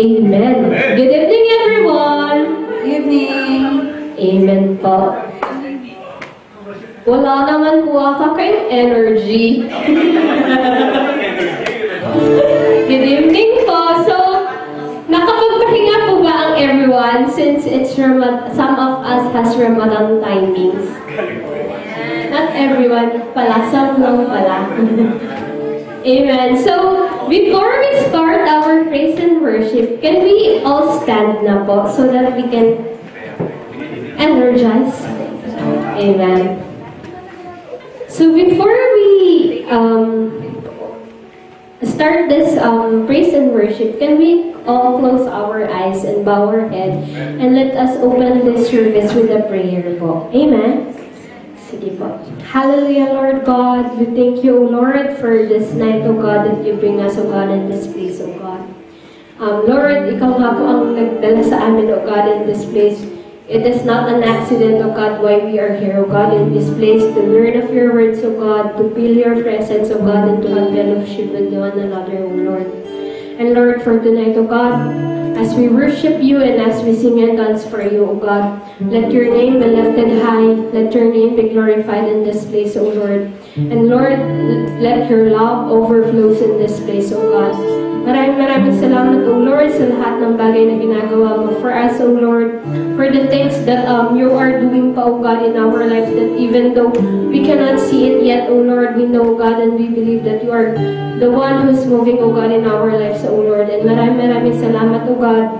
Amen. Good evening, everyone. Evening. Amen po. Wala naman po ata kayong energy. Good evening po. So, nakapagpahinga po ba ang everyone since it's some of us has Ramadan timings? Not everyone pala, some lang pala. Amen. So, before we start our praise and worship, can we all stand na po so that we can energize? Amen. So, before we start this praise and worship, can we all close our eyes and bow our head and let us open this service with a prayer po. Amen. Sige po. Hallelujah, Lord God. We thank you, O Lord, for this night, O God, that you bring us, O God, in this place, O God. Lord, ikaw nga po ang nagdala sa amin, O God, in this place. It is not an accident, O God, why we are here, O God, in this place, to learn of your words, O God, to feel your presence, O God, and to have fellowship with one another, O Lord. And Lord, for tonight, O God, as we worship you and as we sing and dance for you, O God, let your name be lifted high, let your name be glorified in this place, O Lord. And Lord, let your love overflows in this place, O God. Maraming salamat, O Lord, sa lahat ng bagay na ginagawa mo for us, O Lord, for the things that you are doing pa, O God, in our lives, that even though we cannot see it yet, O Lord, we know, God, and we believe that you are the one who's moving, O God, in our lives, O Lord. And maraming salamat, O God,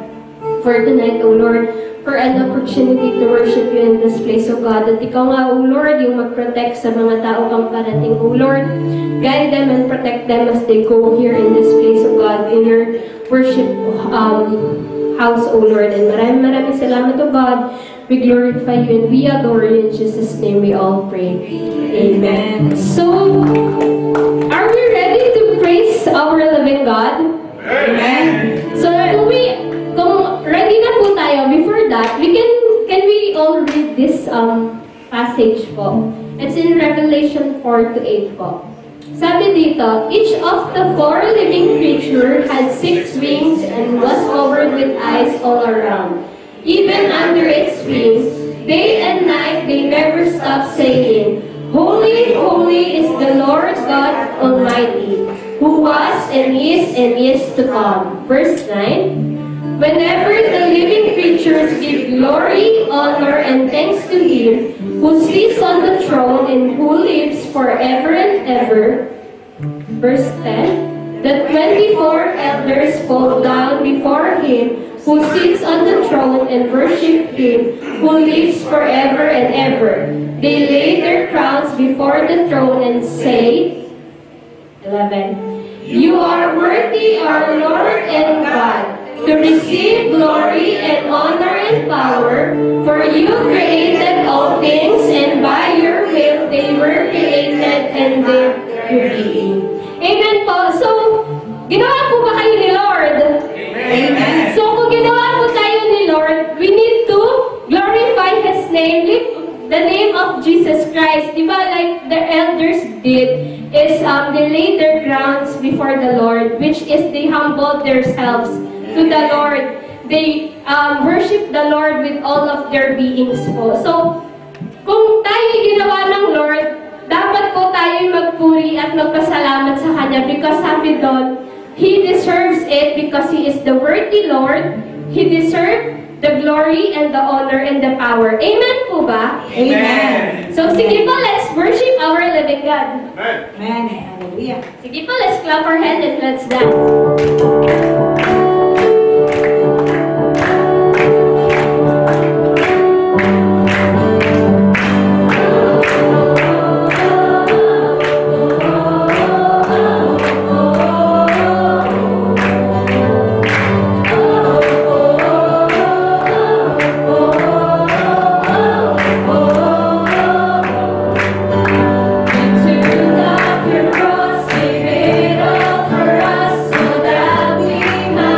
for tonight, O Lord, for an opportunity to worship you in this place, O God. At ikaw nga, O Lord, yung mag-protect sa mga tao kang parating, O Lord. Guide them and protect them as they go here in this place, O God, in your worship house, O Lord. And maraming salamat, O God. We glorify you and we adore you. In Jesus' name we all pray. Amen. So, are we ready to praise our living God? Amen. So, kung ready na po tayo, before that, can we all read this passage po? It's in Revelation 4-8 po. Sabi dito, each of the four living creatures had 6 wings and was covered with eyes all around. Even under its wings, day and night they never stop saying, Holy, holy is the Lord God Almighty, who was and is to come. Verse 9, whenever the living creatures give glory, honor, and thanks to Him, who sits on the throne and who lives forever and ever. Verse 10, the 24 elders fall down before Him, who sits on the throne, and worship Him, who lives forever and ever. They lay their crowns before the throne and say, 11, You are worthy, our Lord and God, to receive glory and honor and power, for you created all things, and by your will they were created and their being. Amen po. So, ginawa po ba kayo ni Lord? Amen. So, kung ginawa po tayo ni Lord, we need to glorify His name, lift the name of Jesus Christ. Diba, like the elders did, is they laid their crowns before the Lord, which is they humbled themselves to the Lord. They worship the Lord with all of their beings po. So, kung tayo ginawa ng Lord, dapat po tayo magpuri at magpasalamat sa Kanya because sabi doon, He deserves it because He is the worthy Lord. He deserves the glory and the honor and the power. Amen po ba? Amen. So, sige po, let's worship our living God. Amen. Hallelujah. Sige po, let's clap our hands and let's dance. Cross, give it all for us so that we might.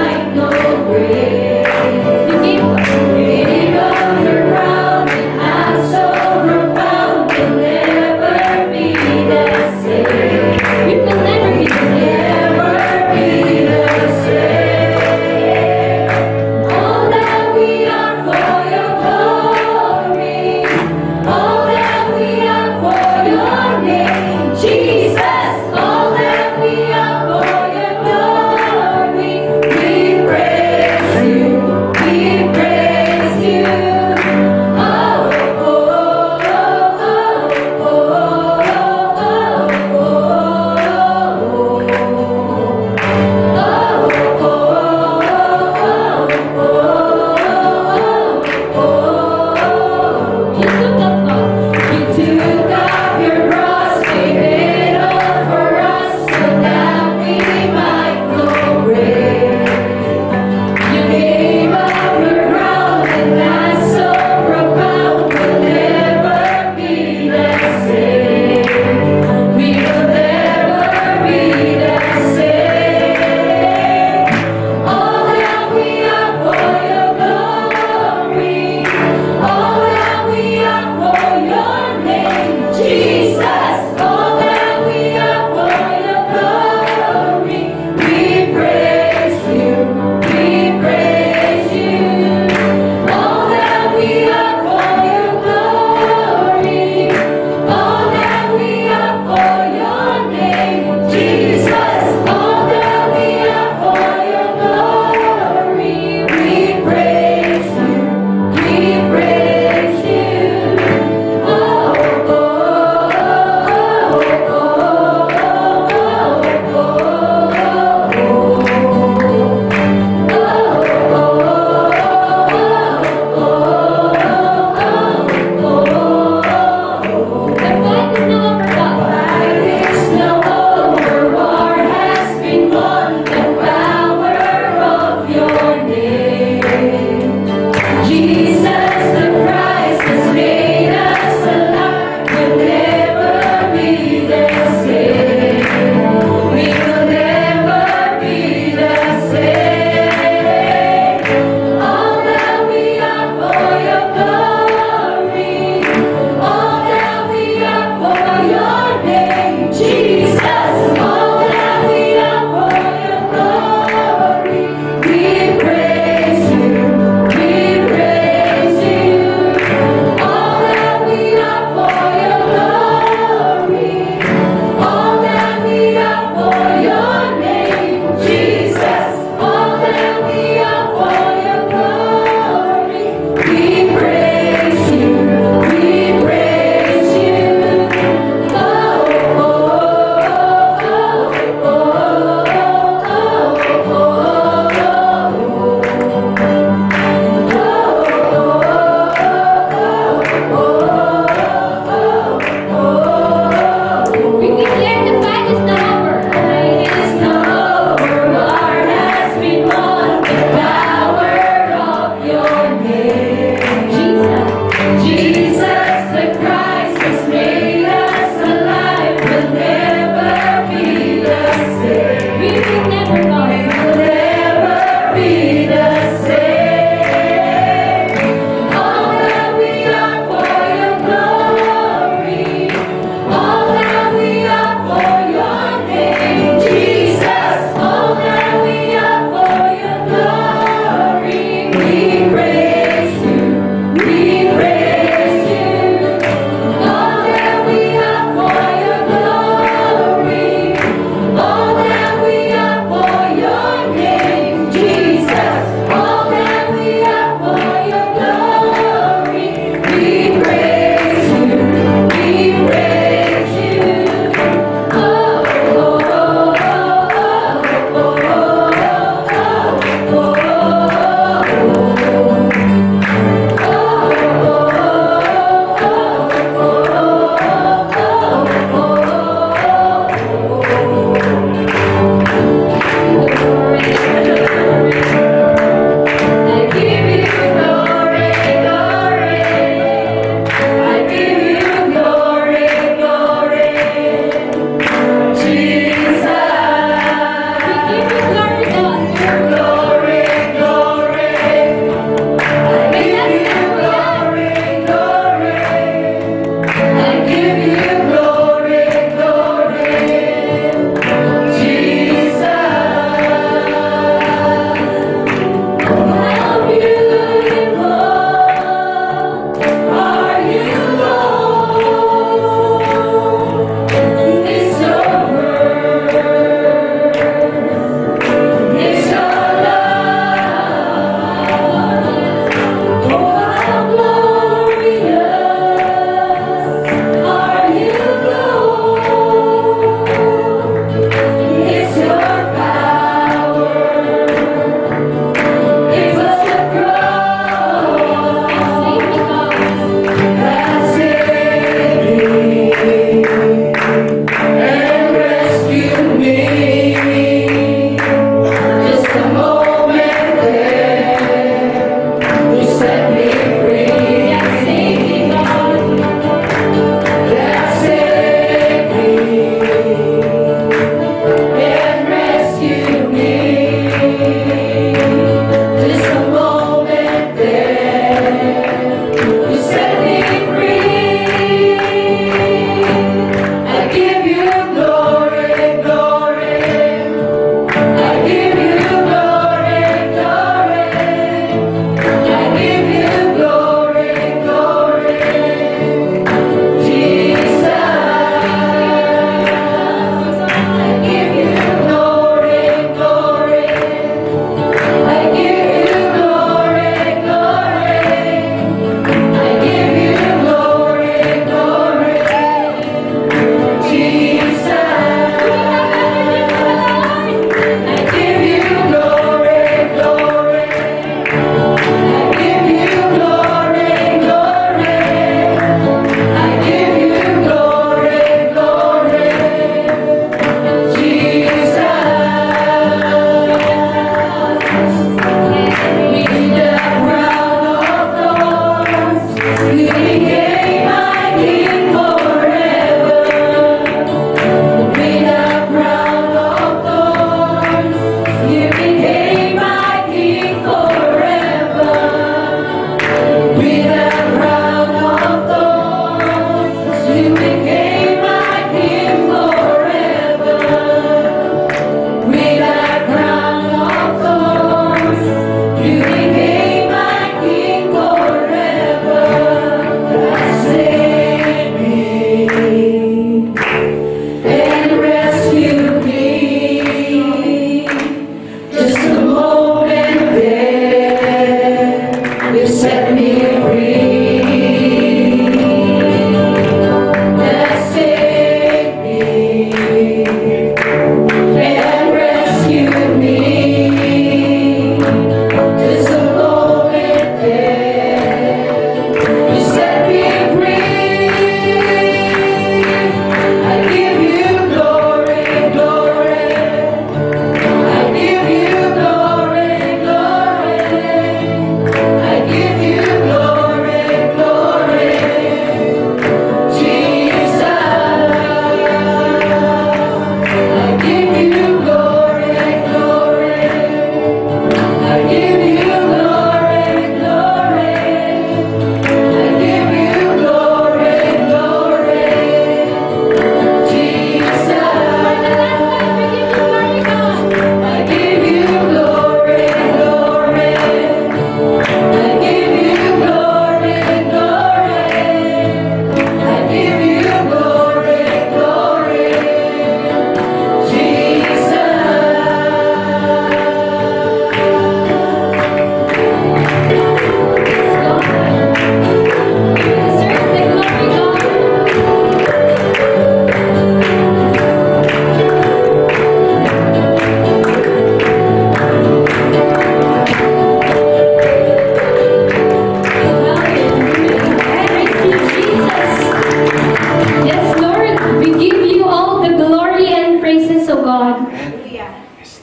God. Hallelujah.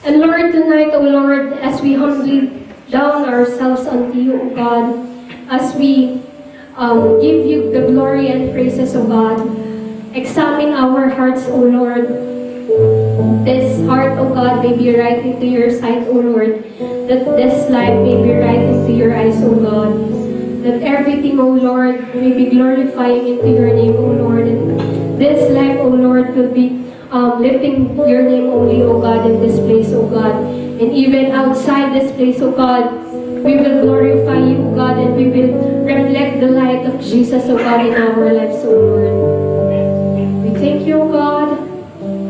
And Lord, tonight, O Lord, as we humbly down ourselves unto you, O God, as we give you the glory and praises, O God, examine our hearts, O Lord. This heart, O God, may be right into your sight, O Lord. That this life may be right into your eyes, O God. That everything, O Lord, may be glorifying into your name, O Lord. And this life, O Lord, will be lifting your name only, O God, in this place, O God. And even outside this place, O God, we will glorify you, O God, and we will reflect the light of Jesus, O God, in our lives, O Lord. We thank you, O God.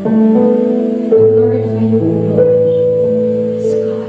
We glorify you, O Lord. Yes, God.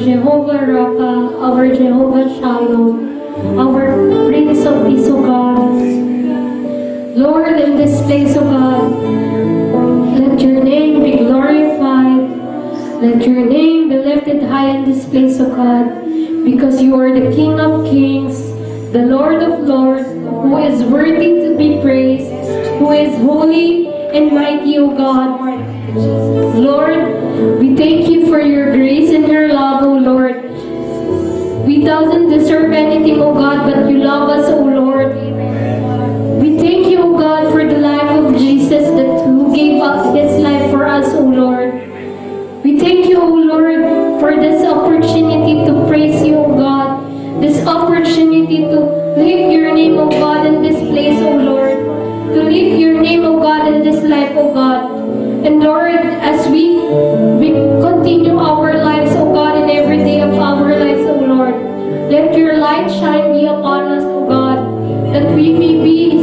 Jehovah Rapha, our Jehovah Shalom, our Prince of Peace, O God. Lord, in this place, O God, let your name be glorified. Let your name be lifted high in this place, O God, because you are the King of Kings, the Lord of Lords, who is worthy to be praised, who is holy and mighty, O God. Lord, we thank you for your grace and your love, O Lord. We doesn't deserve anything, O God, but you love us, O Lord. We thank you, O God, for the life of Jesus who gave us his life for us, O Lord. We thank you, O Lord, for this opportunity to praise you, O God. This opportunity to lift your name, O God, in this place, O Lord. To lift your name, O God, in this life, O God. And Lord, as we continue our lives, O God, in every day of our lives, O Lord, let your light shine be upon us, O God, that we may be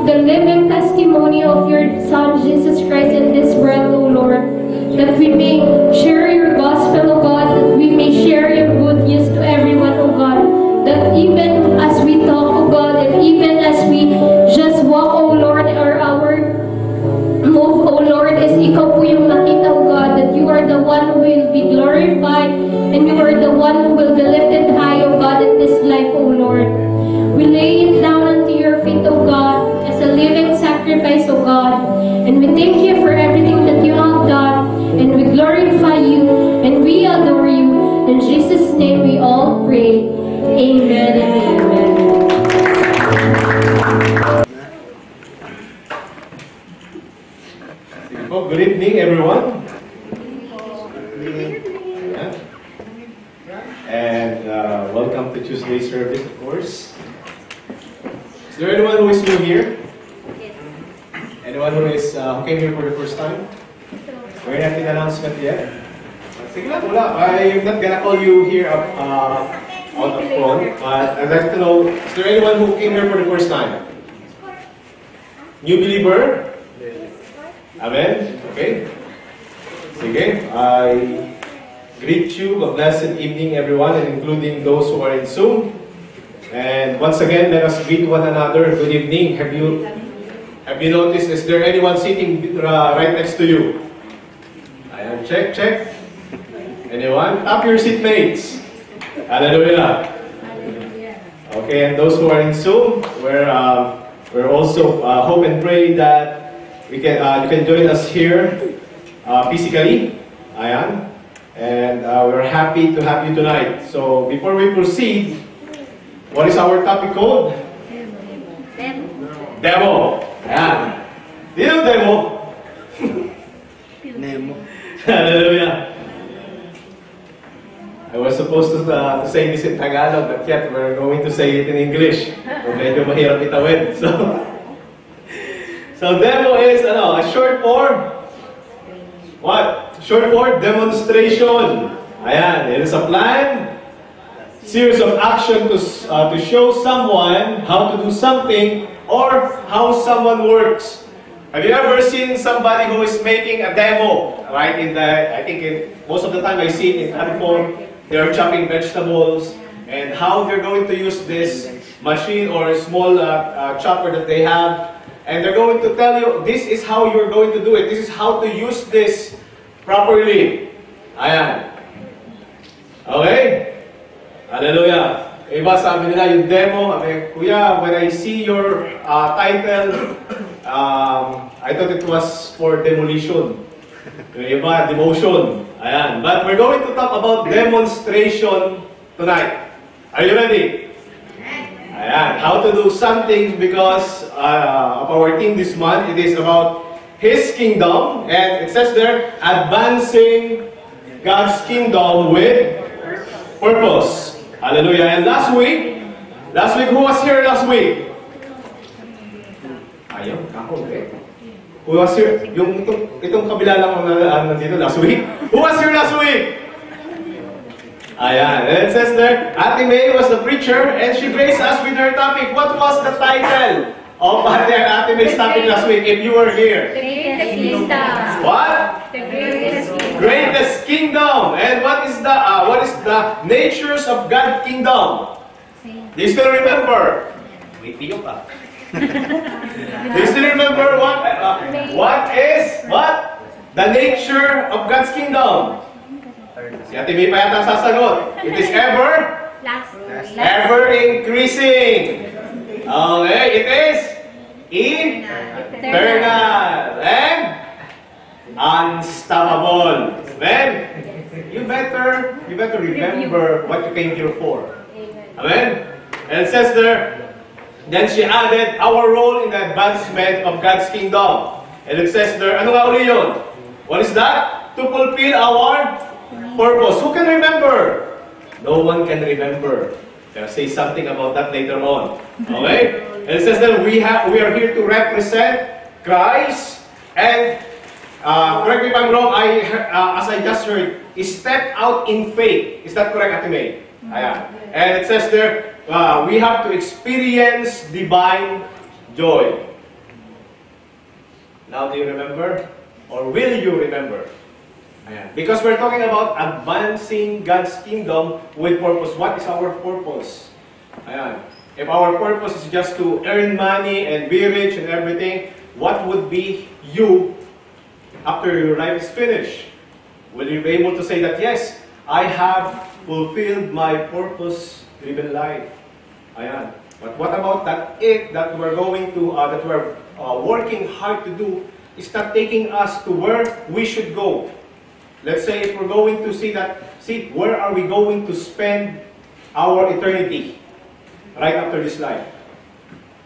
the living testimony of your Son, Jesus Christ, in this world, O Lord. That we may share your gospel, O God, that we may share your good news to everyone, O God. That even as we talk, O God, and even as we just walk, O Lord, or our move, O Lord, is ikaw po yung makita, O God, that you are the one who will be glorified and you are the one who will be lifted high, O God, in this life, O Lord. We lay it down unto your feet, O God, as a living sacrifice, O God. And we thank you for everything that you have done, and we glorify you, and we adore you. In Jesus' name we all pray. Amen and amen. Good evening, everyone. And welcome to Tuesday service, of course. Is there anyone who is new here? Anyone who came here for the first time? We're not in announcement yet. Sige lang, wala. I'm not gonna call you here up on the phone, but I'd like to know, is there anyone who came here for the first time? New believer? Amen? Okay. Sige. I greet you. A blessed evening, everyone, and including those who are in Zoom. And once again, let us greet one another. Good evening. Have you noticed, is there anyone sitting right next to you? Ayan, check, check. Anyone? Up your seatmates. Hallelujah. Okay, and those who are in Zoom, we're also hope and pray that you can join us here physically. Ayan. And we're happy to have you tonight. So before we proceed, what is our topic called? Demo. Ayan. Do you know demo? Nemo. Hallelujah. I was supposed to say this in Tagalog, but yet we're going to say it in English. So medyo mahirap itawid. So demo is a short form. What? Short for demonstration. Ayan, it is a plan, series of action to show someone how to do something or how someone works. Have you ever seen somebody who is making a demo? Right? Most of the time I see it in platform. They are chopping vegetables and how they're going to use this machine or a small chopper that they have. And they're going to tell you, this is how you're going to do it. This is how to use this properly. Ayan. Okay? Hallelujah. Iba sabi nila yung demo, Kuya, when I see your title, I thought it was for demolition. Yung iba, demotion. Ayan. But we're going to talk about demonstration tonight. Are you ready? Ayan. How to do something because of our theme this month. It is about His kingdom. And it says there, advancing God's kingdom with purpose. Hallelujah. And last week, who was here last week? Ayaw, ako, okay. Who was here? Itong kabila lang ang nandito last week. Who was here last week? Ayan. And it says there, Ate May was the preacher and she graced us with her topic. What was the title of Ate May's topic last week if you were here? The greatest kingdom. What? The greatest kingdom. Greatest kingdom. And what is the natures of God's kingdom? Do you still remember? Wait, tiyo pa. Do you still remember what is the nature of God's kingdom? Si Ate May pa yata sasagot. It is ever increasing. Okay, it is eternal and unstoppable. Amen. You better remember what you came here for. Amen. And it says there, then she added our role in the advancement of God's kingdom. And it says there, ano nga uli yun? What is that? To fulfill our purpose. Who can remember? No one can remember. I'll say something about that later on. Okay? And it says that we are here to represent Christ. And correct me if I'm wrong, as I just heard, step out in faith. Is that correct, Ate May? Ayan. And it says there, we have to experience divine joy. Now, do you remember? Or will you remember? Ayan. Because we're talking about advancing God's kingdom with purpose. What is our purpose? Ayan. If our purpose is just to earn money and be rich and everything, what would be you after your life is finished? Will you be able to say that, yes, I have fulfilled my purpose-driven life? Ayan. But what about that we're going to, that we're working hard to do, is not taking us to where we should go? Let's say if we're going to see where are we going to spend our eternity right after this life?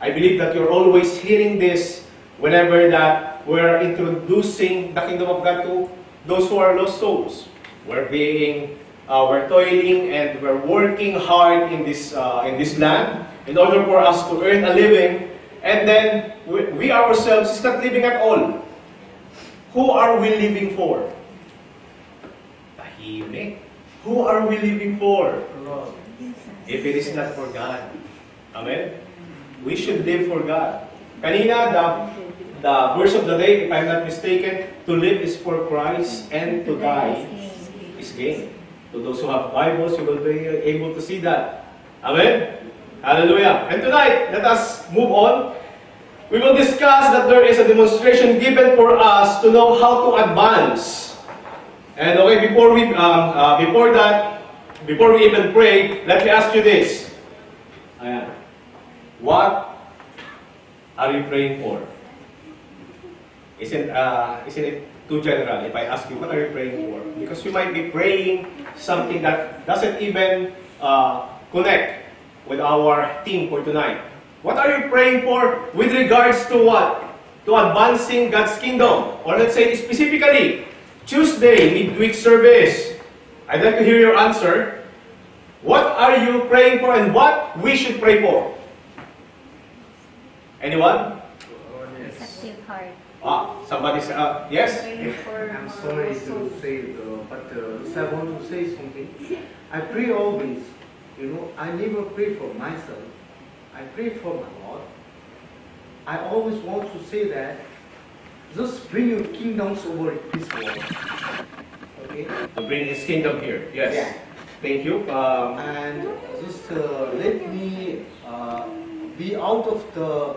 I believe that you're always hearing this whenever that we're introducing the kingdom of God to those who are lost souls. We're toiling and we're working hard in this land in order for us to earn a living, and then we ourselves is not living at all. Who are we living for? Who are we living for? If it is not for God. Amen? We should live for God. Kanina, the verse of the day, if I'm not mistaken, to live is for Christ and to die is gain. To those who have Bibles, you will be able to see that. Amen? Hallelujah. And tonight, let us move on. We will discuss that there is a demonstration given for us to know how to advance. And okay, before we even pray, let me ask you this. Ayan. What are you praying for? Isn't it too general if I ask you, what are you praying for? Because you might be praying something that doesn't even connect with our theme for tonight. What are you praying for with regards to what? To advancing God's kingdom. Or let's say specifically, Tuesday, midweek service. I'd like to hear your answer. What are you praying for and what we should pray for? Anyone? Receptive heart. Somebody say, yes? I'm sorry to say, but I want to say something. I pray always. I never pray for myself. I pray for my Lord. I always want to say that just bring your kingdoms over this world. Okay? To bring His kingdom here. Yes. Yeah. Thank you. And just let me be out of the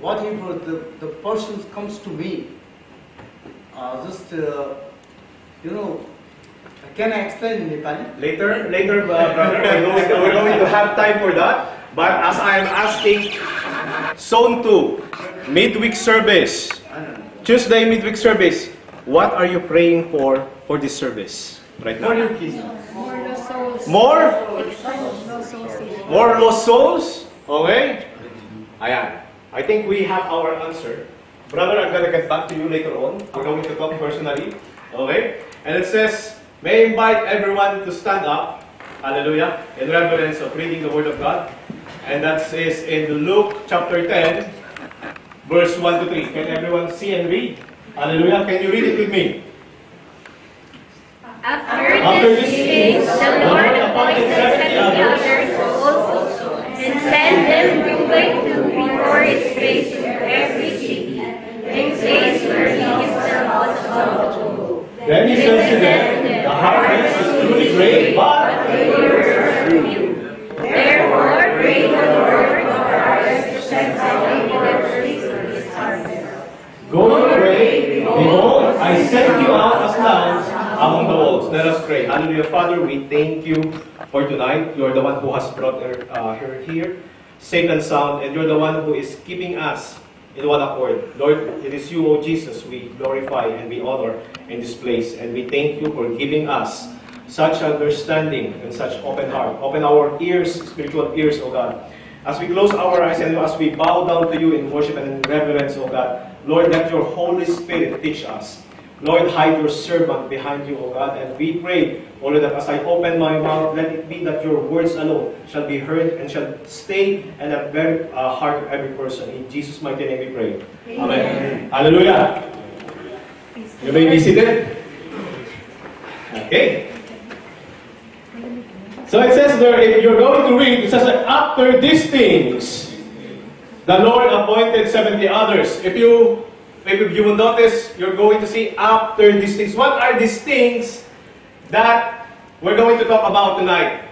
whatever the person comes to me. Can I explain in Nepali? Later, brother, we're going to have time for that. But as I am asking, Zone 2, midweek service, Tuesday midweek service, what are you praying for this service right now? For your kingdom. More? More lost souls? Okay? Ayan. I think we have our answer. Brother, I'm gonna get back to you later on. We're going to talk personally. Okay? And it says, may I invite everyone to stand up. Hallelujah. In reverence of reading the Word of God. And that is in Luke chapter 10, verse 1 to 3. Can everyone see and read? Hallelujah. Can you read it with me? After these things, the Lord appointed 70 others also, and sent them to before His face to every city, and place where He Himself was about to go. Then he says to them, the harvest is truly great, but Therefore, pray the Lord of the harvest to send out laborers to his harvest. go and pray. Behold, I send you out as lambs among the wolves. Let us pray. Hallelujah. Father, we thank you for tonight. You're the one who has brought her here, safe and sound, and you're the one who is keeping us in one accord. Lord, it is you, O Jesus, we glorify and we honor in this place. And we thank you for giving us such understanding and such open heart. Open our ears, spiritual ears, O God. As we close our eyes and as we bow down to you in worship and in reverence, O God, Lord, let your Holy Spirit teach us. Lord, hide your servant behind you, O God. And we pray, O Lord, that as I open my mouth, let it be that your words alone shall be heard and shall stay in the very heart of every person. In Jesus' mighty name we pray. Amen. Hallelujah. You may be seated. Okay. So it says there, if you're going to read, it says that after these things, the Lord appointed 70 others. If you will notice, you're going to see after these things. What are these things that we're going to talk about tonight?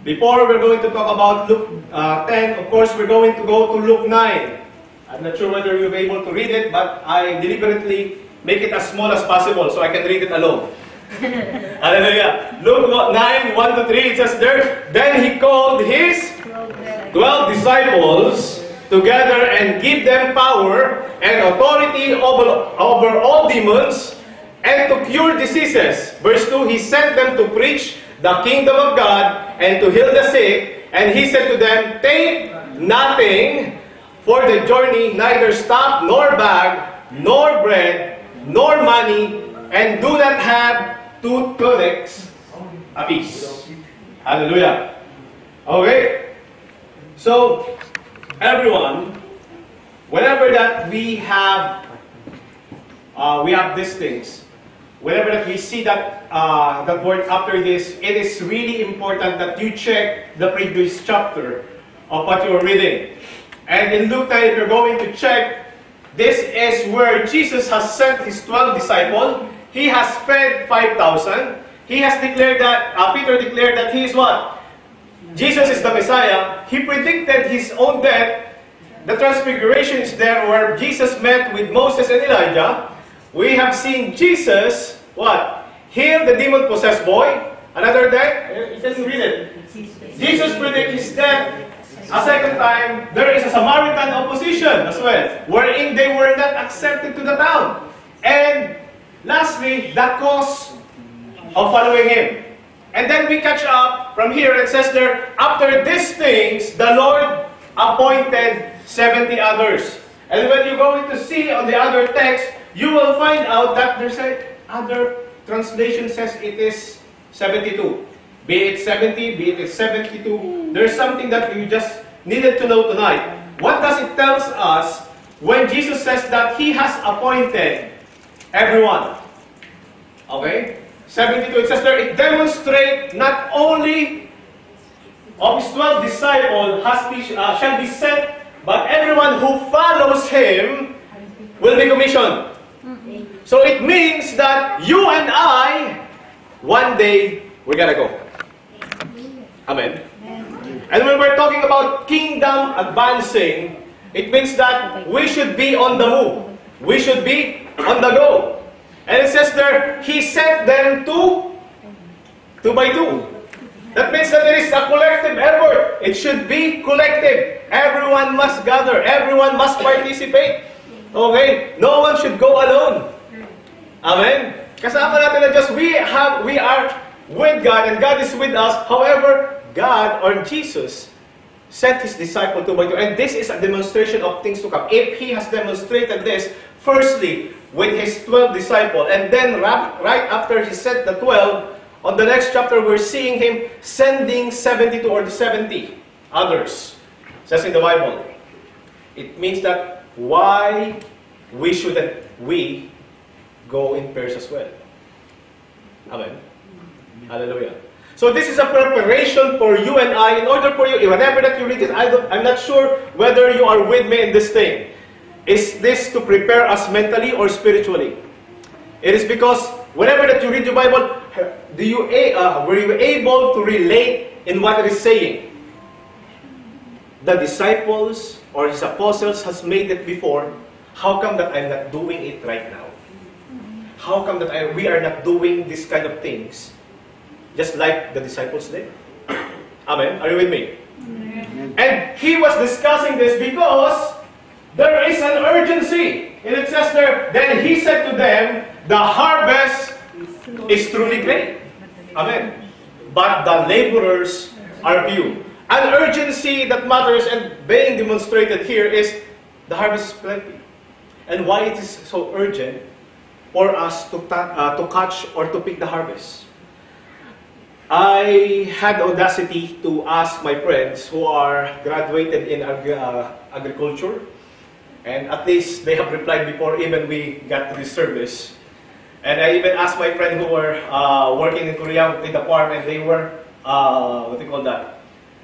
Before we're going to talk about Luke 10, of course, we're going to go to Luke 9. I'm not sure whether you'll be able to read it, but I deliberately make it as small as possible so I can read it alone. Hallelujah. Luke 9, 1 to 3, it says there, then he called his 12 disciples together and give them power and authority over all demons and to cure diseases. Verse 2, he sent them to preach the kingdom of God and to heal the sick. And he said to them, take nothing for the journey, neither staff, nor bag, nor bread, nor money, and do not have 2 tunics apiece. Hallelujah. Okay. So, everyone, whenever that we have these things, whenever that we see that that word after this, it is really important that you check the previous chapter of what you're reading. And in Luke 9, if you're going to check, this is where Jesus has sent his 12 disciples. He has fed 5,000. He has declared that, Peter declared that he is what? Jesus is the Messiah. He predicted his own death. The transfiguration is there where Jesus met with Moses and Elijah. We have seen Jesus, what? Heal the demon-possessed boy. Another day, it doesn't read it. Jesus predicted his death a second time. There is a Samaritan opposition as well, wherein they were not accepted to the town. And lastly, the cause of following him. And then we catch up from here. It says there, after these things, the Lord appointed 70 others. And when you go to see on the other text, you will find out that there's other translation says it is 72. Be it 70, be it 72. There's something that you just needed to know tonight. What does it tell us when Jesus says that he has appointed everyone? Okay? 72, it says there, it demonstrates not only of his 12 disciples shall be sent, but everyone who follows him will be commissioned. So it means that you and I, one day, we're gonna go. Amen. And when we're talking about kingdom advancing, it means that we should be on the move. We should be on the go. And it says there, he sent them two by two. That means that there is a collective effort. It should be collective. Everyone must gather. Everyone must participate. Okay? No one should go alone. Amen? Kasama natin na Diyos, we are with God and God is with us. However, God or Jesus sent his disciple 2 by 2. And this is a demonstration of things to come. If he has demonstrated this, firstly, with his 12 disciples, and then right after he sent the 12, on the next chapter, we're seeing him sending 72 or 70 others. It says in the Bible. It means that why shouldn't we go in pairs as well? Amen. Hallelujah. So this is a preparation for you and I, in order for you, whenever that you read it, I'm not sure whether you are with me in this thing. Is this to prepare us mentally or spiritually? It is because whenever that you read your Bible, were you able to relate in what it is saying? The disciples or his apostles has made it before. How come that I'm not doing it right now? How come that we are not doing this kind of things just like the disciples did? Amen? Are you with me? Amen. And he was discussing this because there is an urgency. And it says there, then he said to them, the harvest is truly great. Amen. But the laborers are few. An urgency that matters and being demonstrated here is the harvest is plenty. And why it is so urgent for us to catch or to pick the harvest. I had the audacity to ask my friends who are graduated in agriculture, and at least they have replied before even we got to this service. And I even asked my friend who were working in Korea in the farm, and they were, what do you call that?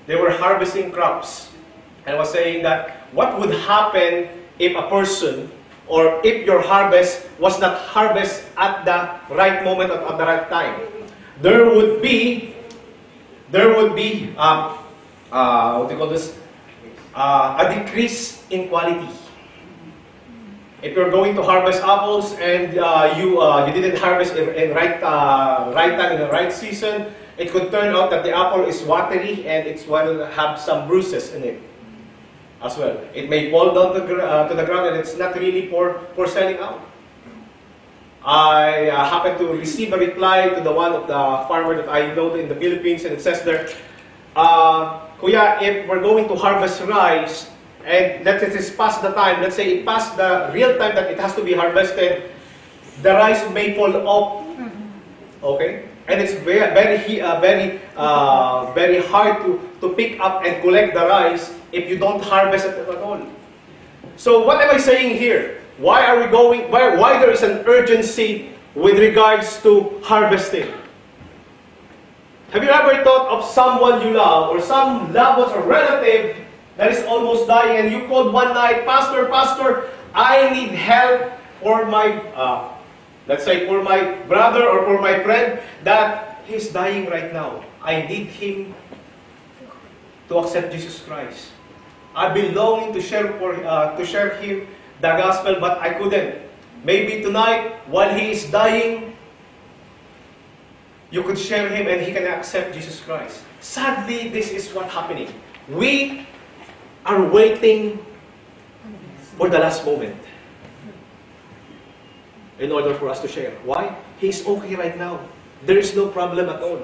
They were harvesting crops. And I was saying that what would happen if a person or if your harvest was not harvest at the right moment at the right time? There would be what do you call this? A decrease in quality. If you're going to harvest apples and you didn't harvest in right time in the right season, it could turn out that the apple is watery and it will have some bruises in it as well. It may fall down to the ground and it's not really for selling out. I happened to receive a reply to the one of the farmer that I know in the Philippines, and it says there, Kuya, if we're going to harvest rice, and that it is past the time, let's say it past the real time that it has to be harvested, the rice may fall off. Okay? And it's very hard to pick up and collect the rice if you don't harvest it at all. So what am I saying here? Why are we going, why there is an urgency with regards to harvesting? Have you ever thought of someone you love or some loved ones or relative that is almost dying and you called one night, Pastor, I need help for my, let's say for my brother or for my friend that he's dying right now. I need him to accept Jesus Christ. I've been longing to share him the gospel, but I couldn't. Maybe tonight, while he is dying, you could share him and he can accept Jesus Christ. Sadly, this is what's happening. We are waiting for the last moment in order for us to share. Why? He's okay right now. There is no problem at all.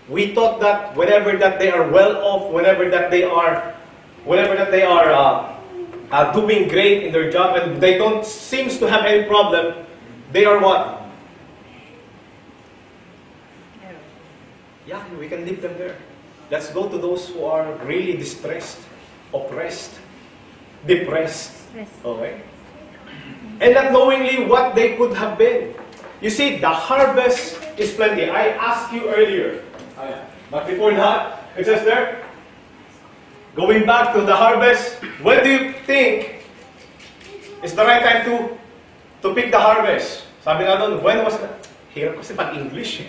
We thought that whenever that they are well off, whenever that they are doing great in their job and they don't seems to have any problem, they are what? Yeah, we can leave them there. Let's go to those who are really distressed, oppressed, depressed. Okay? And not knowingly what they could have been. You see, the harvest is plenty. I asked you earlier. But before that, it says there, going back to the harvest, when do you think is the right time to pick the harvest? Sabi nga doon, when was that? Hirap kasi pag-English.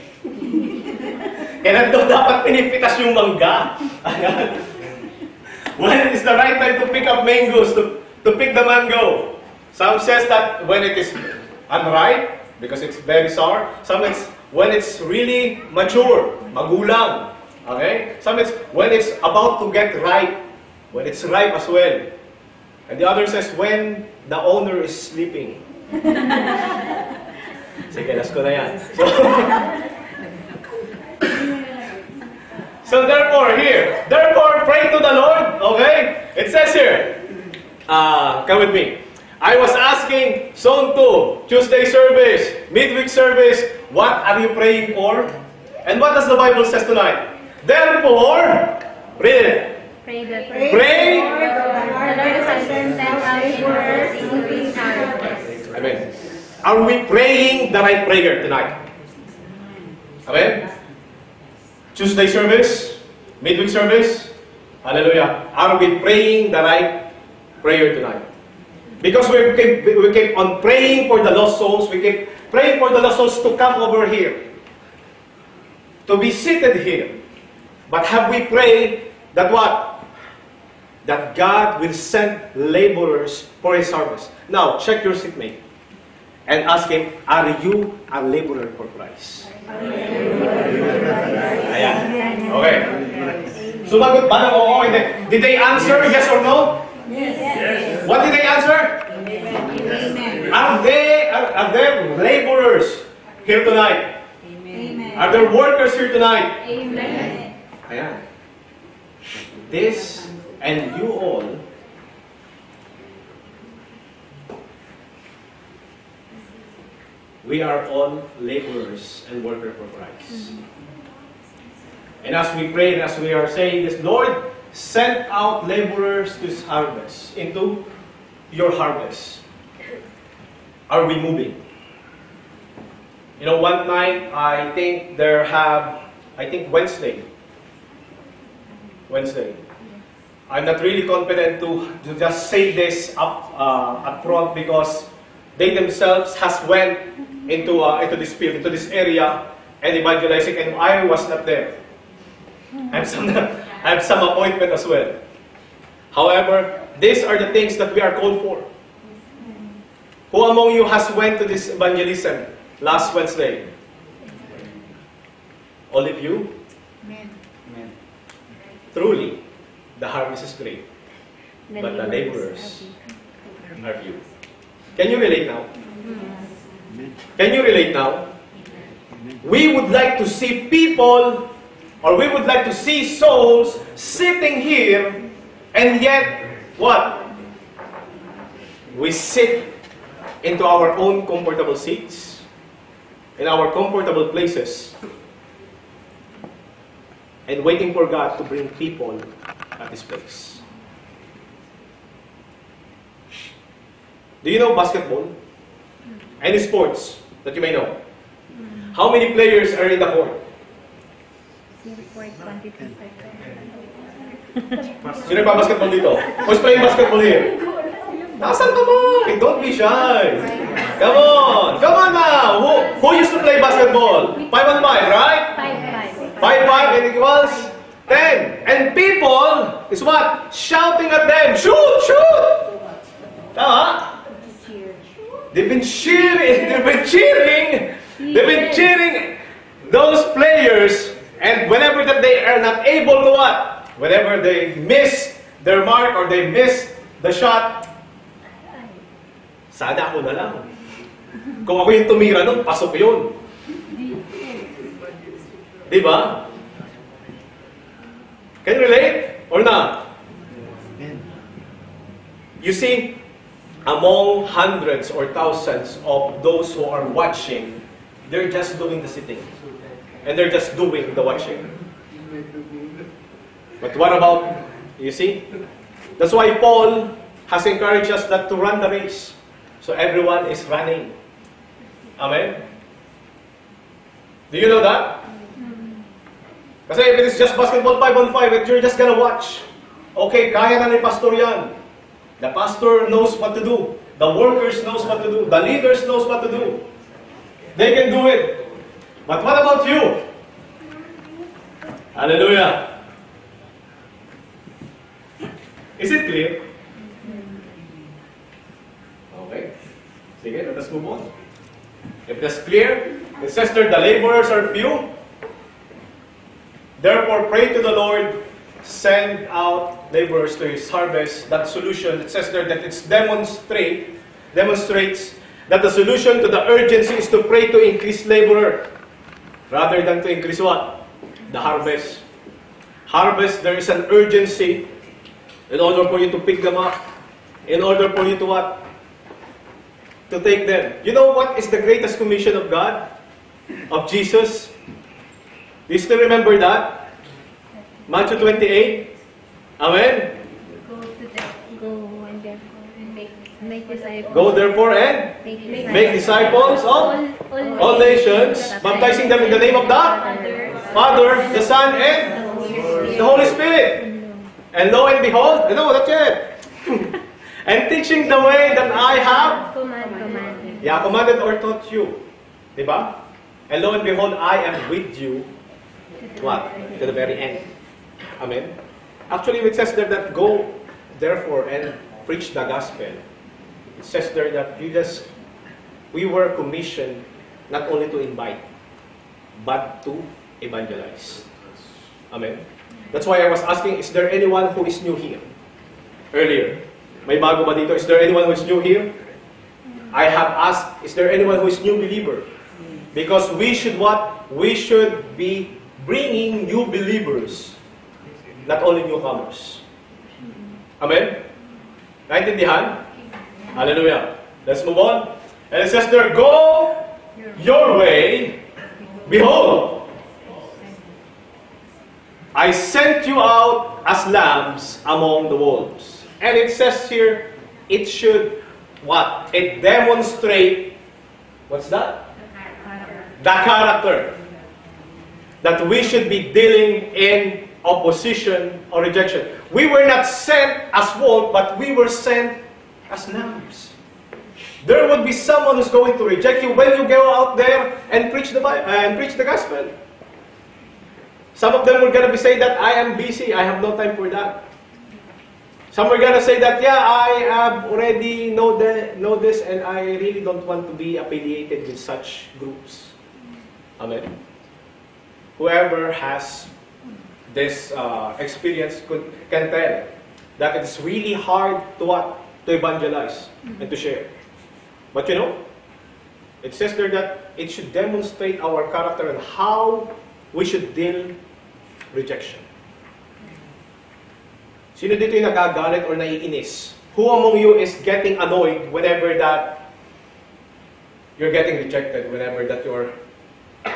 Kaya nandun dapat pinipitas yung mangga. When is the right time to pick up mangoes, to pick the mango? Some says that when it is unripe, because it's very sour. Some it's when it's really mature, magulang. Okay? Some it's when it's about to get ripe, when it's ripe as well. And the other says when the owner is sleeping. Sige, las ko na yan. So therefore pray to the Lord. Okay? It says here, come with me. I was asking Zone 2, Tuesday service, midweek service, what are you praying for? And what does the Bible says tonight? Therefore, read it. Pray that Pray. the Lord has sent out laborers into his harvest. Amen. Are we praying the right prayer tonight? Amen. Tuesday service, midweek service, hallelujah. Are we praying the right prayer tonight? Because we keep on praying for the lost souls. We keep praying for the lost souls to come over here. To be seated here. But have we prayed that what? That God will send laborers for His harvest. Now, check your seatmate. And ask him, are you a laborer for Christ? Ayan. Okay. Sumagot ba ng oo? Hindi. Did they answer yes or no? Yes. What did they answer? Amen. Are there laborers here tonight? Amen. Are there workers here tonight? Amen. Ayan. This and you all we are all laborers and workers for Christ. And as we pray and as we are saying this, Lord, send out laborers to His harvest, into your harvest. Are we moving? You know, one night, I think Wednesday. I'm not really confident to just say this up front because they themselves has went into this field, into this area, and evangelizing, and I was not there. I have some appointment as well. However, these are the things that we are called for. Who among you has went to this evangelism last Wednesday? All of you? Amen. Truly, the harvest is great, but the laborers are few. Can you relate now? Can you relate now? We would like to see people, or we would like to see souls sitting here, and yet, what? We sit into our own comfortable seats, in our comfortable places, and waiting for God to bring people at this place. Do you know basketball? Any sports that you may know? How many players are in the court? Sino yung basketball dito? Who's playing basketball here? Nasaan ka mo? Hey, don't be shy. Come on. Come on now. Who used to play basketball? 5 on 5, right? 5 and equals 10. And people is what? Shouting at them. Shoot! Shoot! Tama? They've been cheering. They've been cheering those players. And whenever that they are not able to what? Whenever they miss their mark or they miss the shot, sana ako na lang. Kung ako yung tumira nun, pasok yun. Diba? Can you relate or not? You see, among hundreds or thousands of those who are watching, they're just doing the sitting. And they're just doing the watching. But what about, you see? That's why Paul has encouraged us that to run the race. So everyone is running. Amen? Do you know that? Kasi if it is just basketball 5 on 5, and you're just gonna watch. Okay, kaya na ni pastor yan. The pastor knows what to do. The workers knows what to do. The leaders knows what to do. They can do it. But what about you? Hallelujah. Is it clear? Okay. Sige, let us move on. If that's clear, it says there, the laborers are few. Therefore, pray to the Lord, send out laborers to His harvest. That solution, it says there that it demonstrates that the solution to the urgency is to pray to increase laborer rather than to increase what? The harvest. Harvest, there is an urgency in order for you to pick them up. In order for you to what? To take them. You know what is the greatest commission of God? Of Jesus? Do you still remember that? Matthew 28. Amen? Go therefore and make disciples of all nations, baptizing them in the name of the Father, the Son, and the Holy Spirit. And lo and behold, that's it. And teaching the way that I have Commanded. commanded or taught you. Diba? And lo and behold, I am with you. What? To the very end. Amen? Actually, it says there that go, therefore, and preach the gospel. It says there that we were commissioned not only to invite, but to evangelize. Amen? That's why I was asking, is there anyone who is new here? Earlier. May bago ba dito? Is there anyone who is new here? I have asked, is there anyone who is new believer? Because we should what? We should be bringing new believers, not only newcomers. Amen? Naintindihan? Hallelujah. Let's move on. And it says there, go your way. Behold, I sent you out as lambs among the wolves. And it says here, it should what? It demonstrate, what's that? The character that we should be dealing in opposition or rejection. We were not sent as wolves, but we were sent as lambs. There would be someone who's going to reject you when you go out there and preach the Bible and preach the gospel. Some of them were going to be saying that I am busy, I have no time for that. Some were going to say that, yeah, I have already know this and I really don't want to be affiliated with such groups. Amen. Whoever has this experience can tell that it's really hard to what? To evangelize and to share. But you know, it says there that it should demonstrate our character and how we should deal rejection. Sino dito yung nagagalit or naiinis? Who among you is getting annoyed whenever that you're getting rejected, whenever that you're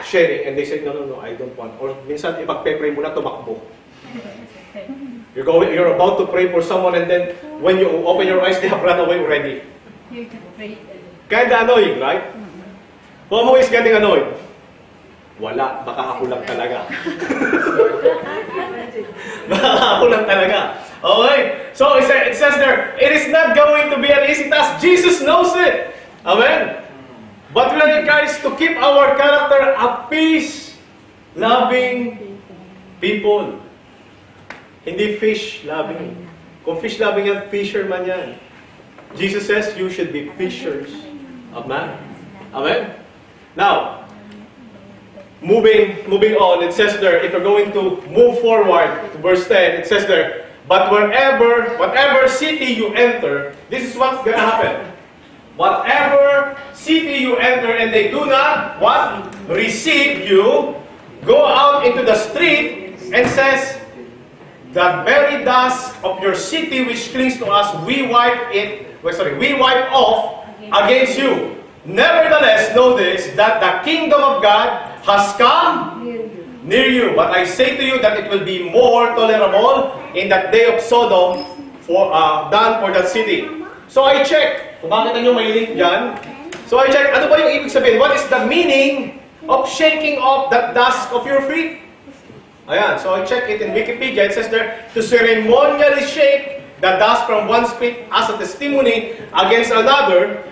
sharing and they say, no, I don't want. Or minsan, ipagpe-pray mo na tumakbo. You're about to pray for someone and then when you open your eyes, they have run away already. Kinda annoying, right? Who is getting annoyed? Wala, baka ako lang talaga. Baka ako lang talaga. Okay? So it says there, it is not going to be an easy task. Jesus knows it. Amen? But we are encouraged to keep our character a peace-loving people. Hindi fish-loving. Kung fish-loving yan, fisherman yan. Jesus says you should be fishers of man. Amen? Now, moving on, it says there, if you're going to move forward to verse 10, it says there, but whatever city you enter, this is what's going to happen. Whatever city you enter and they do not, what? Receive you, go out into the street and says, the very dust of your city which clings to us, we wipe off against you. Nevertheless, know this, that the kingdom of God has come near you. But I say to you that it will be more tolerable in that day of Sodom than for that city. So I check. Kung bakit nyo may link dyan. So I check, ano ba yung ibig sabihin? What is the meaning of shaking off that dust of your feet? Ayan, so I check it in Wikipedia. It says there, to ceremonially shake the dust from one's feet as a testimony against another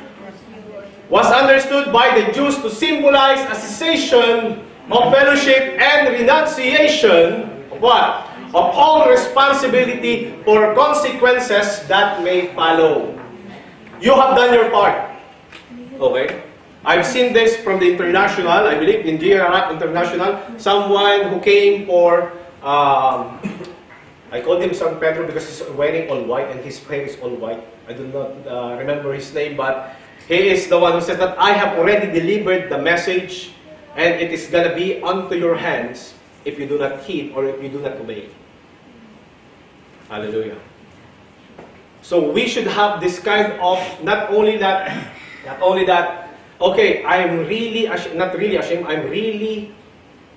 was understood by the Jews to symbolize a cessation of fellowship and renunciation of what? Of all responsibility for consequences that may follow. You have done your part. Okay? I've seen this from the international, I believe, in GRAT International, someone who came for, I called him San Pedro because he's wearing all white and his hair is all white. I do not remember his name, but he is the one who says that I have already delivered the message and it is going to be onto your hands if you do not heed or if you do not obey. Hallelujah. So we should have this kind of, not only that, okay, I'm really, not really ashamed, I'm really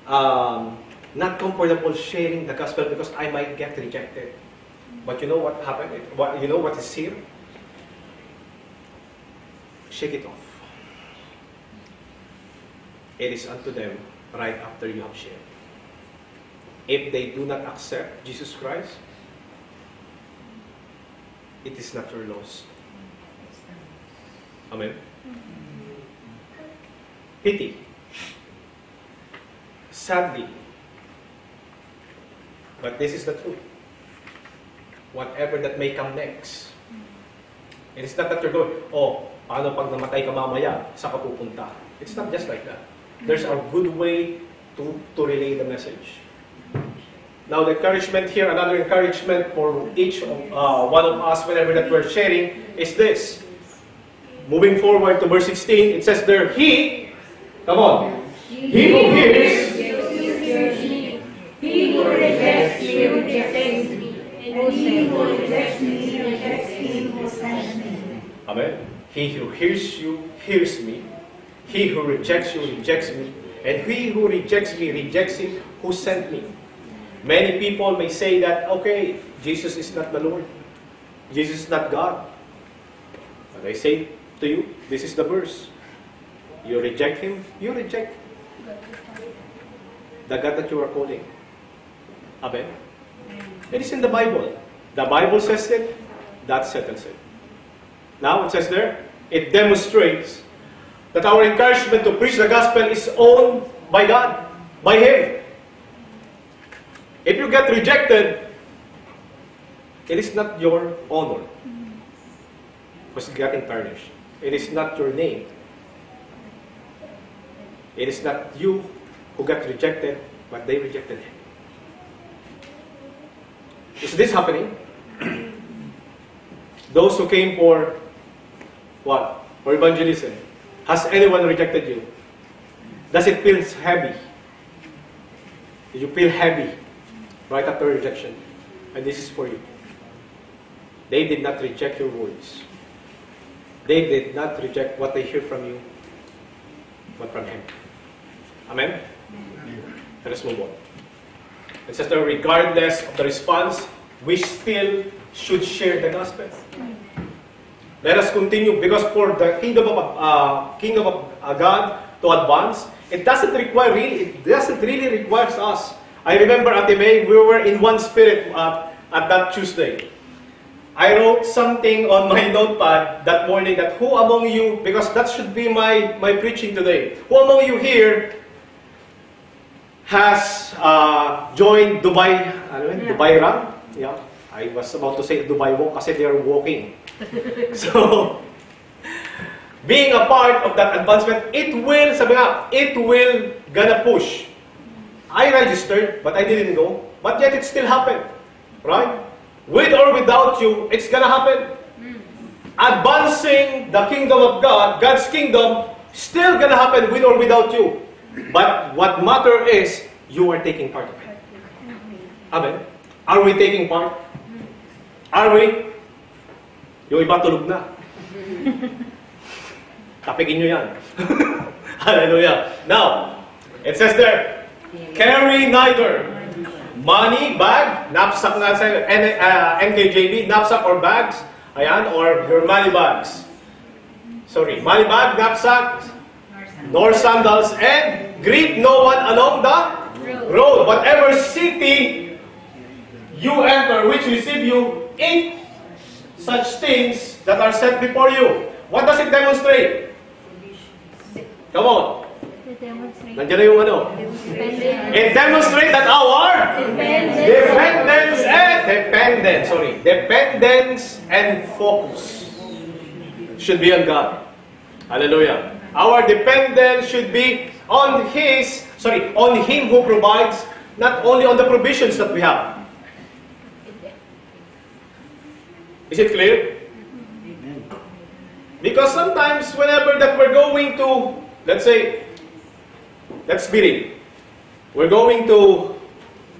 not comfortable sharing the gospel because I might get rejected. But you know what happened? You know what is here? Shake it off. It is unto them right after you have shared. If they do not accept Jesus Christ, it is not your loss. Amen? Pity. Sadly. But this is the truth. Whatever that may come next, it is not that you're going, oh, paano pag namatay ka mamaya, sa ka pupunta? It's not just like that. There's a good way to relay the message. Now, the encouragement here, another encouragement for each of, one of us, whenever that we're sharing, is this. Moving forward to verse 16, it says there, He, come on, He who hears, He who rejects you rejects me, and he who rejects me rejects him who sent me. Amen. He who hears you hears me. He who rejects you rejects me. And he who rejects me rejects him who sent me. Many people may say that, okay, Jesus is not the Lord. Jesus is not God. But I say to you, this is the verse. You reject Him, you reject the God that you are calling. Amen. It is in the Bible. The Bible says it, that settles it. Now it says there, it demonstrates that our encouragement to preach the gospel is owned by God, by Him. If you get rejected, it is not your honor, because it's getting tarnished. It is not your name. It is not you who got rejected, but they rejected Him. Is this happening? Those who came for what? For evangelism. Has anyone rejected you? Does it feel heavy? Did you feel heavy right after rejection? And this is for you. They did not reject your words. They did not reject what they hear from you, but from Him. Amen? Let us move on. It says that regardless of the response, we still should share the gospel. Let us continue, because for the kingdom of God to advance, it doesn't really require us. I remember at May, we were in one spirit at that Tuesday. I wrote something on my notepad that morning that who among you, because that should be my preaching today, who among you here has joined Dubai, Dubai Run? Yeah, I was about to say Dubai Walk kasi they are walking. So, being a part of that advancement, it will gonna push. I registered, but I didn't go. But yet it still happened. Right? With or without you, it's gonna happen. Advancing the kingdom of God, God's kingdom, still gonna happen with or without you. But what matter is, you are taking part of it. Amen? Are we taking part? Are we? Yung iba tulog na. Tapikin nyo yan. Hallelujah. Now, it says there, carry neither money, bag, knapsack nga sa NKJV, knapsack or bags, ayan, or your money bags. Sorry, money bag, knapsack, nor sandals, and greet no one along the road. Whatever city you enter, which receive you, eat such things that are set before you. What does it demonstrate? Come on. Nandiyan na yung ano. It demonstrates that our dependence and focus should be on God. Hallelujah. Our dependence should be on on Him who provides, not only on the provisions that we have. Is it clear? Because sometimes whenever that we're going to, let's say, let's be real. We're going to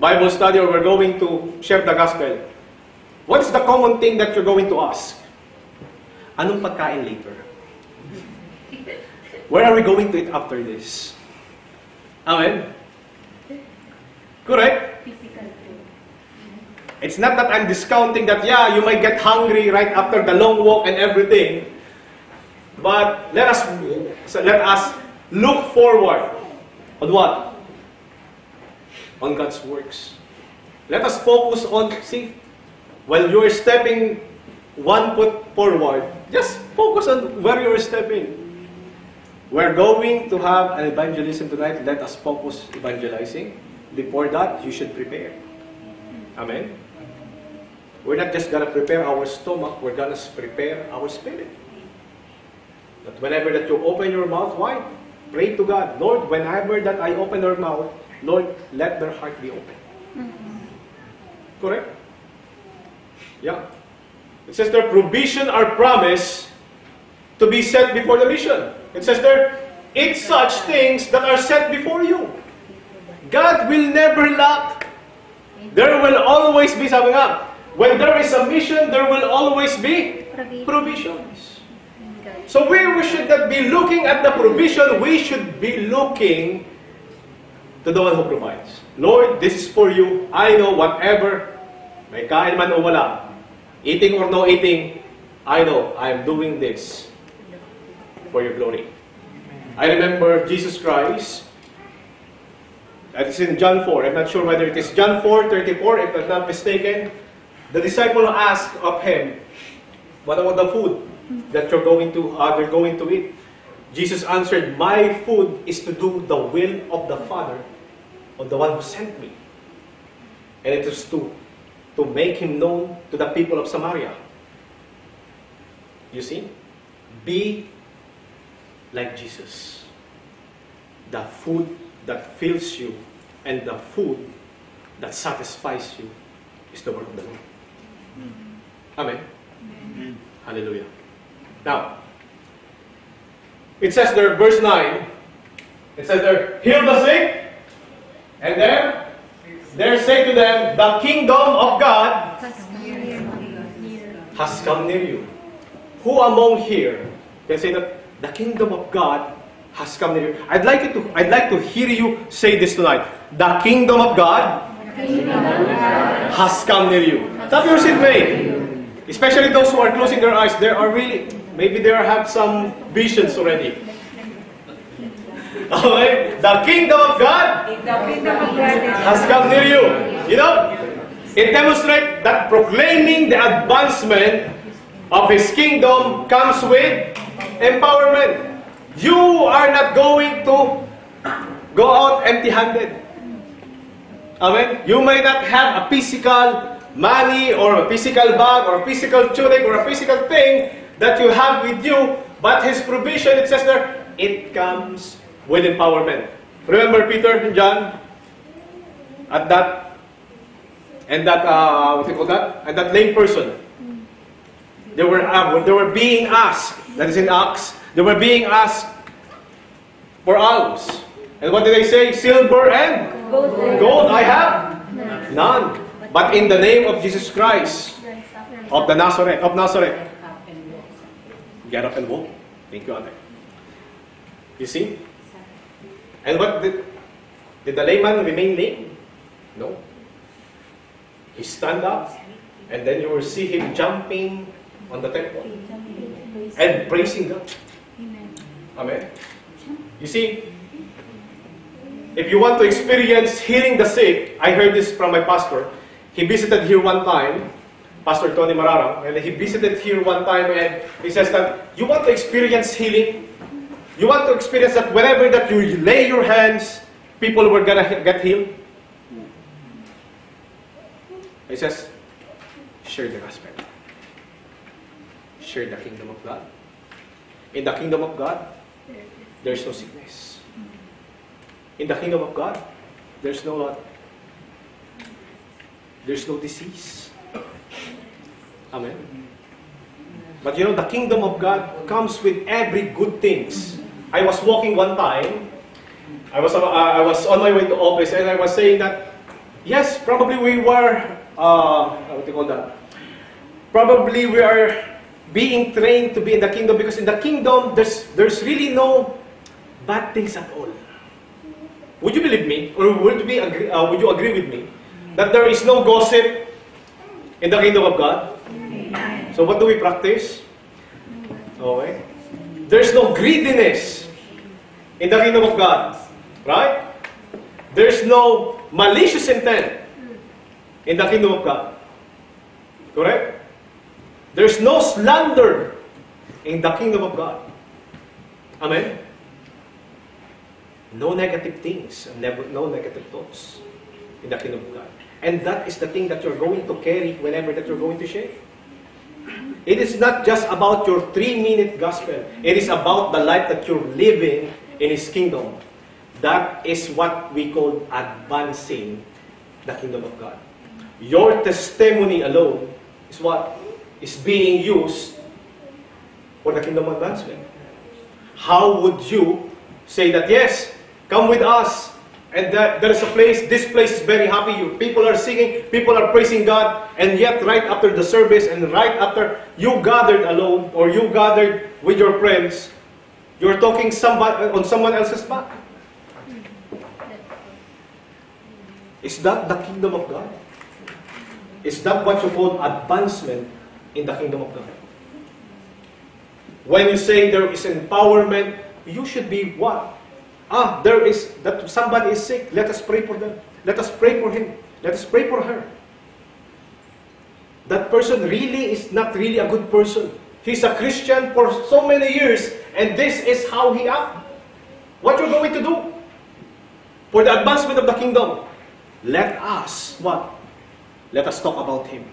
Bible study or we're going to share the gospel. What's the common thing that you're going to ask? Anong pagkain later? Where are we going to eat after this? Amen? Correct? It's not that I'm discounting that, yeah, you might get hungry right after the long walk and everything. But let us look forward on what? On God's works. Let us focus on, while you're stepping one foot forward, just focus on where you are stepping. We're going to have an evangelism tonight. Let us focus evangelizing. Before that, you should prepare. Amen? We're not just going to prepare our stomach, we're going to prepare our spirit. That whenever that you open your mouth, why? Pray to God. Lord, whenever that I open their mouth, Lord, let their heart be open. Correct? Yeah. It says there, provision or promise to be set before the mission. It says there, it's such things that are set before you. God will never lack. There will always be, sabi nga, when there is a mission, there will always be provisions. So we should not be looking at the provision, we should be looking to the one who provides. Lord, this is for you. I know whatever, may kain man o wala, eating or no eating, I know I am doing this for your glory. I remember Jesus Christ, it's in John 4, I'm not sure whether it is John 4:34, if I'm not mistaken. The disciple asked of him, what about the food that they're going to eat? Jesus answered, my food is to do the will of the Father, of the one who sent me. And it is to make him known to the people of Samaria. You see? Be like Jesus. The food that fills you and the food that satisfies you is the word of the Lord. Amen. Amen. Hallelujah. Now, it says there, verse 9, it says there, heal the sick, and there say to them, the kingdom of God has come near you. Who among here can say that the kingdom of God has come near you? I'd like to hear you say this tonight. The kingdom of God has come near you. Tap your seatmate. Especially those who are closing their eyes, there are really, maybe they have some visions already. Okay? The kingdom of God has come near you. You know, it demonstrates that proclaiming the advancement of His kingdom comes with empowerment. You are not going to go out empty-handed. Amen? You may not have a physical money or a physical bag or a physical tunic or a physical thing that you have with you, but His provision, it says there, it comes with empowerment. Remember Peter and John at that lame person. They were being asked, that is in Acts, they were being asked for alms. And what did they say? Silver and gold I have none. But in the name of Jesus Christ of Nazareth, get up and walk. Thank you, Ate. You see? And what did the layman remain lame? No. He stand up, and then you will see him jumping on the temple and praising God. Amen. You see, if you want to experience healing the sick, I heard this from my pastor. He visited here one time, Pastor Tony Mararang, and he visited here one time and he says that you want to experience healing? You want to experience that whenever that you lay your hands, people were going to get healed? He says, share the gospel. Share the kingdom of God. In the kingdom of God, there's no sickness. In the kingdom of God, there's no disease. Amen. But you know, the kingdom of God comes with every good things. I was walking one time. I was on my way to office, and I was saying that yes, probably we were what do you call that? Probably we are being trained to be in the kingdom, because in the kingdom there's really no bad things at all. Would you believe me, or would you agree with me that there is no gossip in the kingdom of God? So what do we practice? Okay. There's no greediness in the kingdom of God. Right? There's no malicious intent in the kingdom of God. Correct? There's no slander in the kingdom of God. Amen? No negative things, and no negative thoughts in the kingdom of God. And that is the thing that you're going to carry whenever that you're going to share. It is not just about your 3-minute gospel. It is about the life that you're living in His kingdom. That is what we call advancing the kingdom of God. Your testimony alone is what is being used for the kingdom advancement. How would you say that, yes, come with us, and that there is a place, this place is very happy, people are singing, people are praising God, and yet right after the service and right after you gathered alone or you gathered with your friends, you're talking on someone else's back. Is that the kingdom of God? Is that what you call advancement in the kingdom of God? When you say there is empowerment, you should be what? There is, that somebody is sick, let us pray for them. Let us pray for him. Let us pray for her. That person really is not really a good person. He's a Christian for so many years, and this is how he acts. What you're going to do for the advancement of the kingdom? Let us, what? Let us talk about him.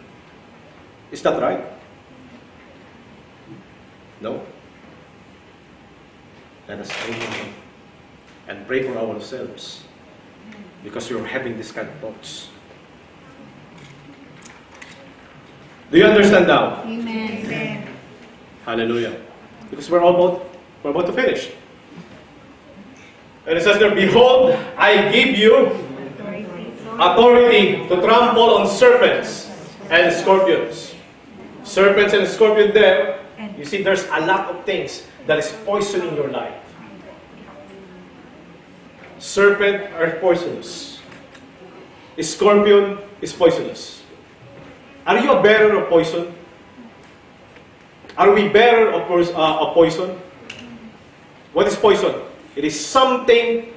Is that right? No. Let us pray for him. And pray for ourselves. Because you're having this kind of thoughts. Do you understand now? Amen. Amen. Hallelujah. Because we're about to finish. And it says there, behold, I give you authority to trample on serpents and scorpions. Serpents and scorpions there, you see there's a lot of things that is poisoning your life. Serpent are poisonous. Scorpion is poisonous. Are you a bearer of poison? Are we bearer of poison? What is poison? It is something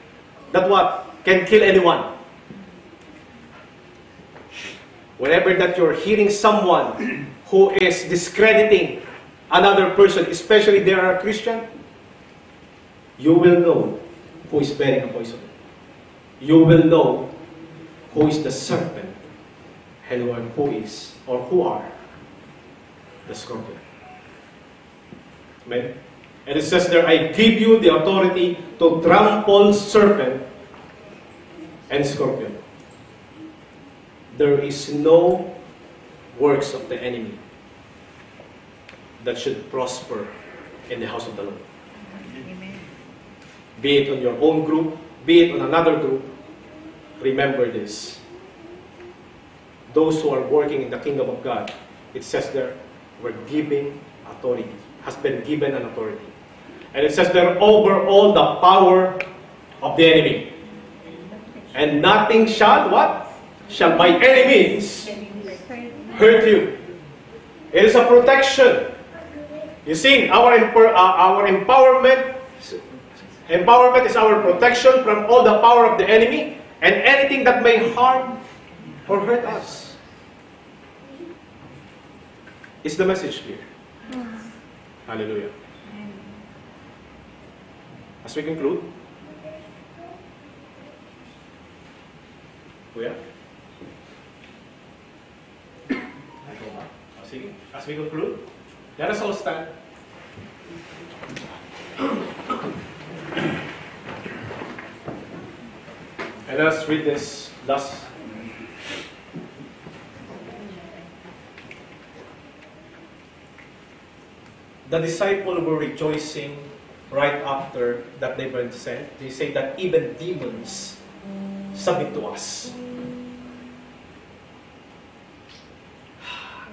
that what? Can kill anyone. Whenever that you're hearing someone who is discrediting another person, especially they are a Christian, you will know who is bearing a poison. You will know who is the serpent and who are the scorpion. Amen. And it says there, I give you the authority to trample serpent and scorpion. There is no works of the enemy that should prosper in the house of the Lord. Amen. Be it on your own group, be it on another group, remember this. Those who are working in the kingdom of God, it says there, we're giving authority, has been given an authority. And it says there, over all the power of the enemy. And nothing shall, what? Shall by any means hurt you. It is a protection. You see, our empowerment is our protection from all the power of the enemy and anything that may harm or hurt us. Is the message clear? Hallelujah. As we conclude, Kuya? Sige. As we conclude, let us all stand. And let us read this last. The disciples were rejoicing right after that they've been sent. They say that even demons submit to us.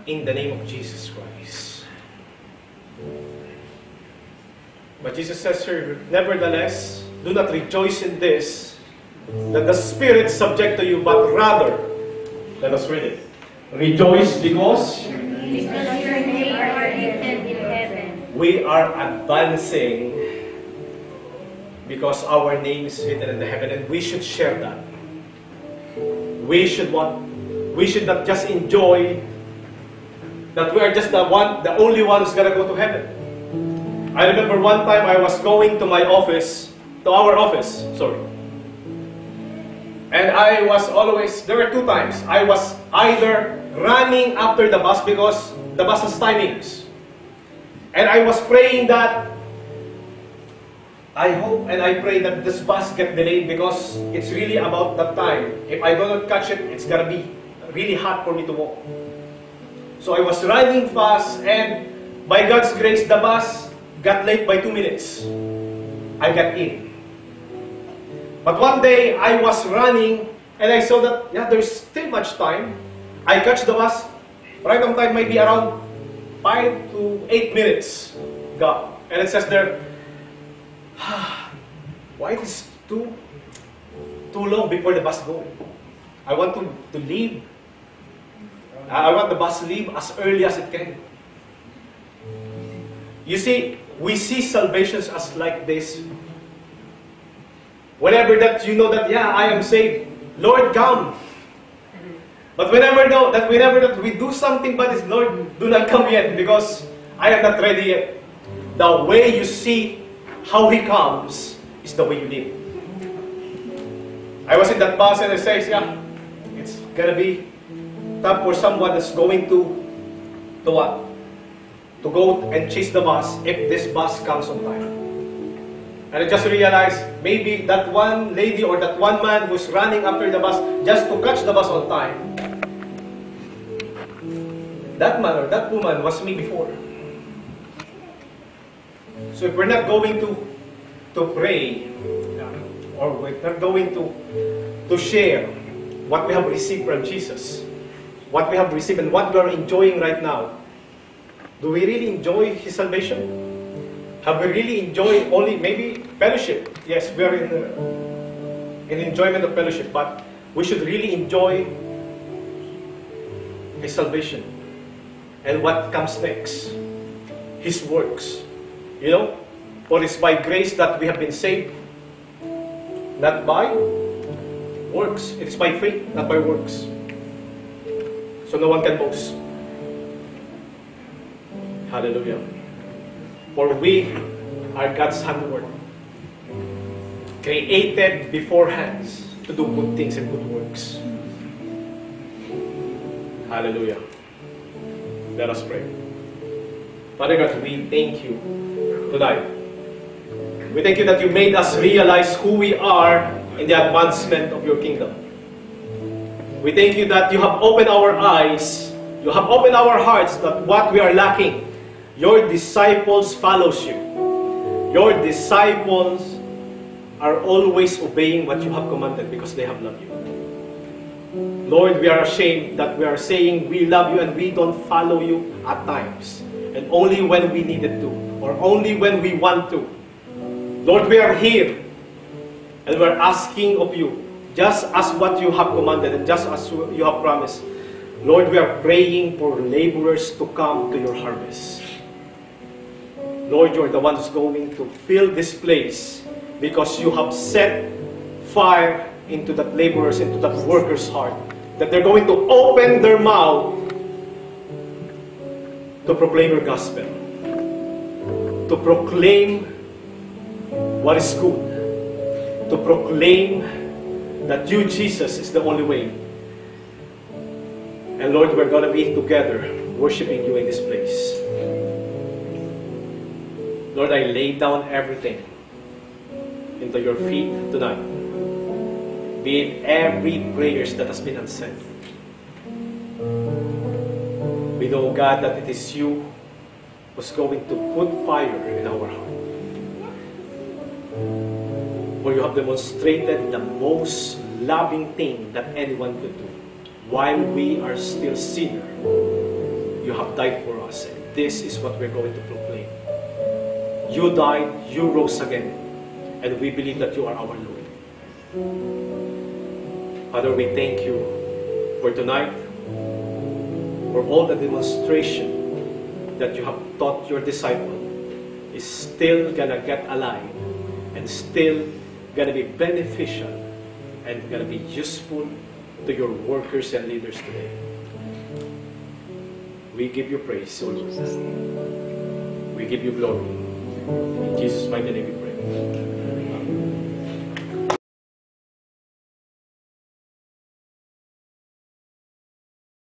In the name of Jesus Christ. But Jesus says here, nevertheless, do not rejoice in this, that the Spirit is subject to you, but rather, let us read it. Rejoice because your name are written in heaven. we are advancing because our name is written in the heaven, and we should share that. We should what? We should not just enjoy that we are just the only one who's gonna go to heaven. I remember one time I was going to my office, to our office, sorry. And I was always, there were two times, I was either running after the bus because the bus has timings. And I was praying that, I hope and I pray that this bus get delayed because it's really about that time. If I do not catch it, it's gonna be really hard for me to walk. So I was running fast, and by God's grace, the bus got late by 2 minutes. I got in. But one day, I was running, and I saw that, yeah, there's still much time. I catch the bus, right on time, maybe around 5 to 8 minutes. Gone. And it says there, why it is too long before the bus goes? I want to leave. I want the bus to leave as early as it can. You see, we see salvations as like this. Whenever that you know that, yeah, I am saved, Lord, come. But whenever that we do something bad, is Lord, do not come yet because I am not ready yet. The way you see how He comes is the way you live. I was in that bus and I says, yeah, it's gonna be tough for someone that's going to what? To go and chase the bus if this bus comes on time. And I just realized maybe that one lady or that one man who's running after the bus just to catch the bus on time. That man or that woman was me before. So if we're not going to pray, or we're not going to share what we have received from Jesus, what we have received and what we are enjoying right now, do we really enjoy His salvation? Have we really enjoyed only maybe fellowship? Yes, we are in enjoyment of fellowship, but we should really enjoy His salvation and what comes next, His works. You know, for it's by grace that we have been saved, not by works. It's by faith, not by works. So no one can boast. Hallelujah. For we are God's handiwork, created beforehand to do good things and good works. Hallelujah. Let us pray. Father God, we thank you tonight. We thank you that you made us realize who we are in the advancement of your kingdom. We thank you that you have opened our eyes, you have opened our hearts, that what we are lacking, your disciples follows you. Your disciples are always obeying what you have commanded because they have loved you. Lord, we are ashamed that we are saying we love you and we don't follow you at times. And only when we needed to, or only when we want to. Lord, we are here and we are asking of you, just as what you have commanded and just as you have promised. Lord, we are praying for laborers to come to your harvest. Lord, you're the one who's going to fill this place because you have set fire into that laborers, into that worker's heart, that they're going to open their mouth to proclaim your gospel, to proclaim what is good, to proclaim that you, Jesus, is the only way. And Lord, we're going to be together worshiping you in this place. Lord, I lay down everything into your feet tonight. Be it every prayers that has been unsent. We know, God, that it is you who's going to put fire in our heart. For you have demonstrated the most loving thing that anyone could do. While we are still sinners, you have died for us. And this is what we're going to proclaim. You died, you rose again, and we believe that you are our Lord. Father, we thank you for tonight, for all the demonstration that you have taught your disciple is still gonna get alive and still gonna be beneficial and gonna be useful to your workers and leaders today. We give you praise, O Lord. We give you glory. In Jesus' mighty name we pray.